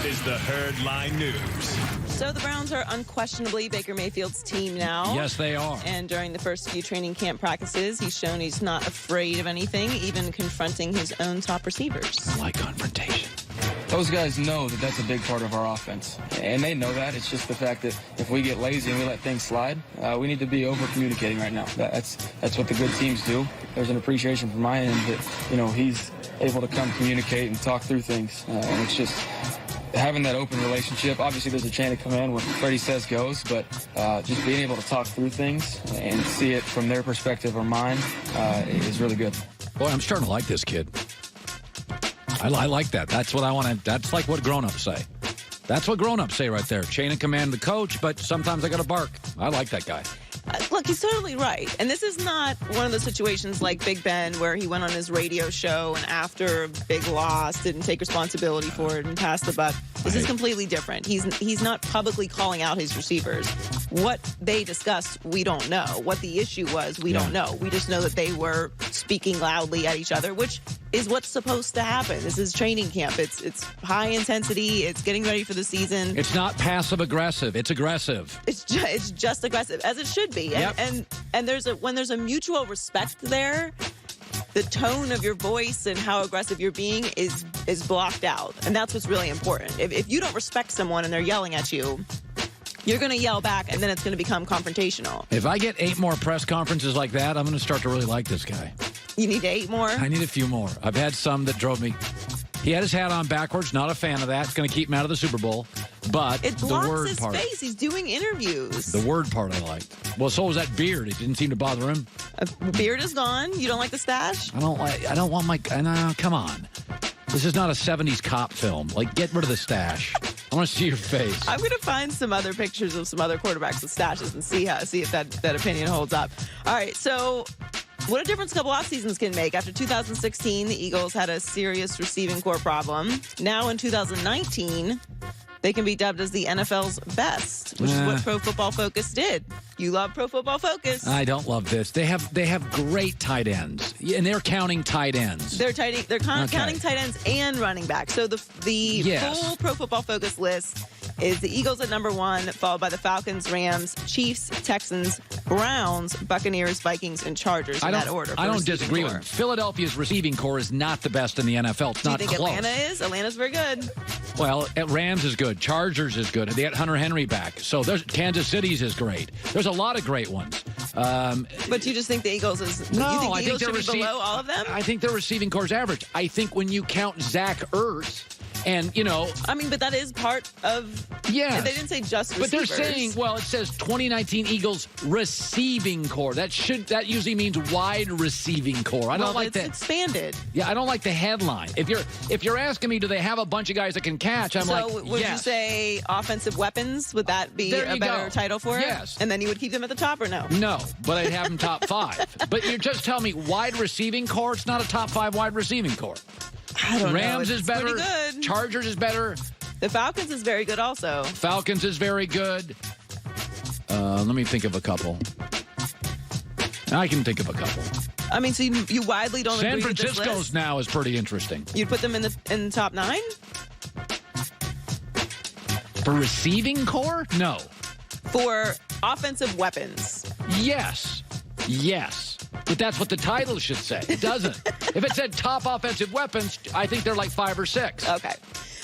is the Herdline News. So the Browns are unquestionably Baker Mayfield's team now. Yes, they are. And during the first few training camp practices, he's shown he's not afraid of anything, even confronting his own top receivers. I like confrontation. Those guys know that that's a big part of our offense, and they know that. It's just the fact that if we get lazy and we let things slide, we need to be over-communicating right now. That's what the good teams do. There's an appreciation from my end that, he's able to come communicate and talk through things, and it's just having that open relationship. Obviously, there's a chain of command when Freddie says goes, but just being able to talk through things and see it from their perspective or mine is really good. Boy, I'm starting to like this kid. I like that. That's what I want to. That's like what grown-ups say. That's what grown-ups say right there. Chain of command the coach, but sometimes I got to bark. I like that guy. Look, he's totally right. And this is not one of those situations like Big Ben where he went on his radio show and after a big loss didn't take responsibility for it and passed the buck. This is completely different. He's not publicly calling out his receivers. What they discussed, we don't know. What the issue was, we don't know. We just know that they were speaking loudly at each other, which is what's supposed to happen. This is training camp. It's high intensity. It's getting ready for the season. It's not passive-aggressive. It's aggressive. It's just aggressive, as it should be. Yep. And when there's a mutual respect there, the tone of your voice and how aggressive you're being is blocked out. And that's what's really important. If you don't respect someone and they're yelling at you, you're going to yell back, and then it's going to become confrontational. If I get 8 more press conferences like that, I'm going to start to really like this guy. You need 8 more? I need a few more. I've had some that drove me. He had his hat on backwards. Not a fan of that. It's going to keep him out of the Super Bowl. But it the blocks word his part. face. He's doing interviews. The word part I liked. Well, so was that beard. It didn't seem to bother him. Beard is gone. You don't like the stash? I don't want my. No, come on. This is not a 70s cop film. Like, get rid of the stash. I want to see your face. I'm going to find some other pictures of some other quarterbacks with stashes and see if that opinion holds up. All right, so what a difference a couple off seasons can make. After 2016, the Eagles had a serious receiving core problem. Now in 2019, they can be dubbed as the NFL's best, which is what Pro Football Focus did. You love Pro Football Focus. I don't love this. They have great tight ends, and they're counting tight ends. They're counting tight ends and running backs. So the full Pro Football Focus list is the Eagles at number 1, followed by the Falcons, Rams, Chiefs, Texans, Browns, Buccaneers, Vikings, and Chargers in that order. I don't disagree with them. Philadelphia's receiving core is not the best in the NFL. It's not close. Do you think Atlanta is? Atlanta's very good. Well, Rams is good. Chargers is good. They got Hunter Henry back. So Kansas City's is great. There's a lot of great ones. But you just think the Eagles is... No, you think the I Eagles think they're should be below all of them? I think their receiving core is average. I think when you count Zach Ertz... And, I mean, but that is part of... Yeah. They didn't say just receivers. But they're saying, it says 2019 Eagles receiving core. That usually means wide receiving core. I don't like that. It's expanded. Yeah, I don't like the headline. If you're asking me, do they have a bunch of guys that can catch? I'm like, would you say offensive weapons? Would that be a better title for it? Yes. And then you would keep them at the top or no? No, but I'd have them top 5. But you're just telling me wide receiving core? It's not a top 5 wide receiving core. I don't know. Rams is better. Pretty good. Chargers is better. The Falcons is very good also. Falcons is very good. Let me think of a couple. I can think of a couple. I mean, so you widely don't agree with this list? San Francisco's now is pretty interesting. You'd put them in the top 9? For receiving core? No. For offensive weapons? Yes. But that's what the title should say. It doesn't. If it said top offensive weapons, I think they're like 5 or 6. Okay.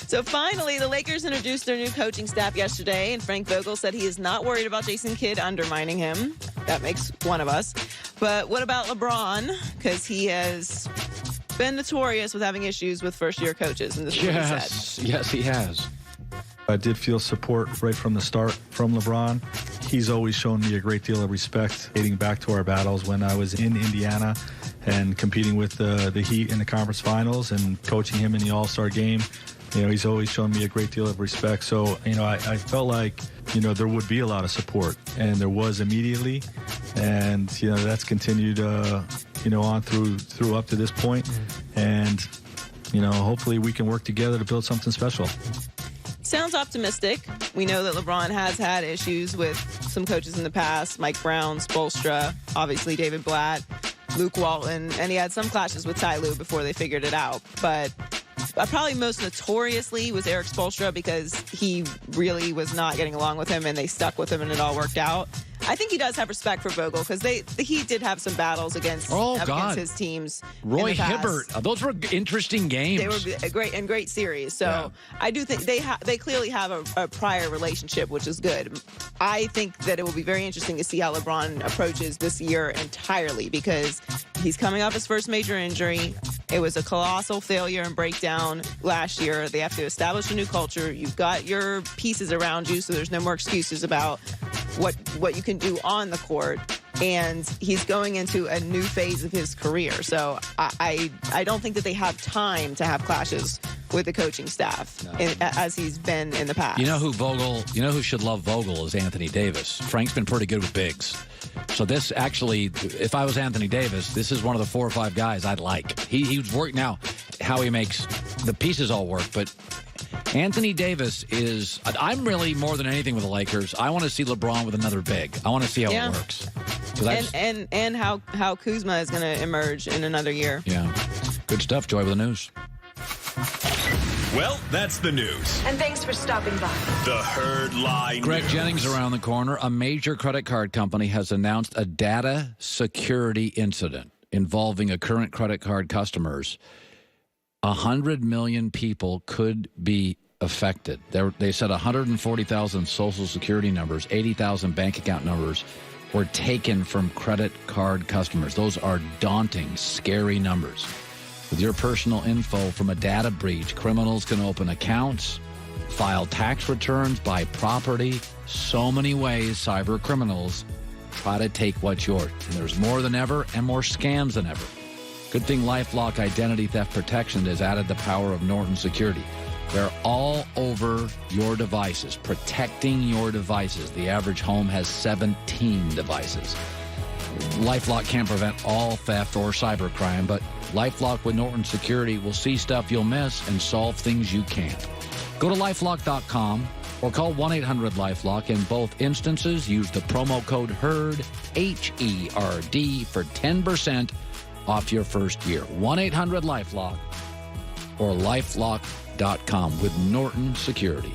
So finally, the Lakers introduced their new coaching staff yesterday, and Frank Vogel said he is not worried about Jason Kidd undermining him. That makes one of us. But what about LeBron? Because he has been notorious with having issues with first-year coaches, and this is what he said. Yes, he has. I did feel support right from the start from LeBron. He's always shown me a great deal of respect, dating back to our battles when I was in Indiana and competing with the Heat in the conference finals and coaching him in the All-Star game. He's always shown me a great deal of respect. So, I felt like, there would be a lot of support, and there was immediately. And, that's continued, on through up to this point. And, hopefully we can work together to build something special. Sounds optimistic. We know that LeBron has had issues with some coaches in the past, Mike Brown, Spoelstra, obviously David Blatt, Luke Walton, and he had some clashes with Ty Lue before they figured it out. But probably most notoriously was Eric Spoelstra, because he really was not getting along with him and they stuck with him and it all worked out. I think he does have respect for Vogel, because he did have some battles against his teams. Roy Hibbert. Those were interesting games. They were great series. So I do think they clearly have a prior relationship, which is good. I think that it will be very interesting to see how LeBron approaches this year entirely, because he's coming off his first major injury. It was a colossal failure and breakdown last year. They have to establish a new culture. You've got your pieces around you, so there's no more excuses about what you can do on the court. And he's going into a new phase of his career. So I don't think that they have time to have clashes with the coaching staff as he's been in the past. You know who should love Vogel is Anthony Davis. Frank's been pretty good with bigs. So this actually, if I was Anthony Davis, this is one of the 4 or 5 guys I'd like. He's worked now how he makes the pieces all work, but Anthony Davis is, I'm really more than anything with the Lakers. I want to see LeBron with another big. I want to see how it works. So and how Kuzma is going to emerge in another year. Yeah. Good stuff, Joy, with the news. Well, that's the news. And thanks for stopping by. The Herd Lie Greg News. Jennings around the corner. A major credit card company has announced a data security incident involving a current credit card customers. 100 million people could be affected. They said 140,000 Social Security numbers, 80,000 bank account numbers were taken from credit card customers. Those are daunting, scary numbers. With your personal info from a data breach, criminals can open accounts, file tax returns, buy property. So many ways cyber criminals try to take what's yours. And there's more than ever and more scams than ever. Good thing LifeLock Identity Theft Protection has added the power of Norton Security. They're all over your devices, protecting your devices. The average home has 17 devices. LifeLock can't prevent all theft or cybercrime, but LifeLock with Norton Security will see stuff you'll miss and solve things you can't. Go to LifeLock.com or call 1-800-LifeLock. In both instances, use the promo code HERD, H-E-R-D, for 10% off your first year. 1-800-LifeLock or LifeLock.com with Norton Security.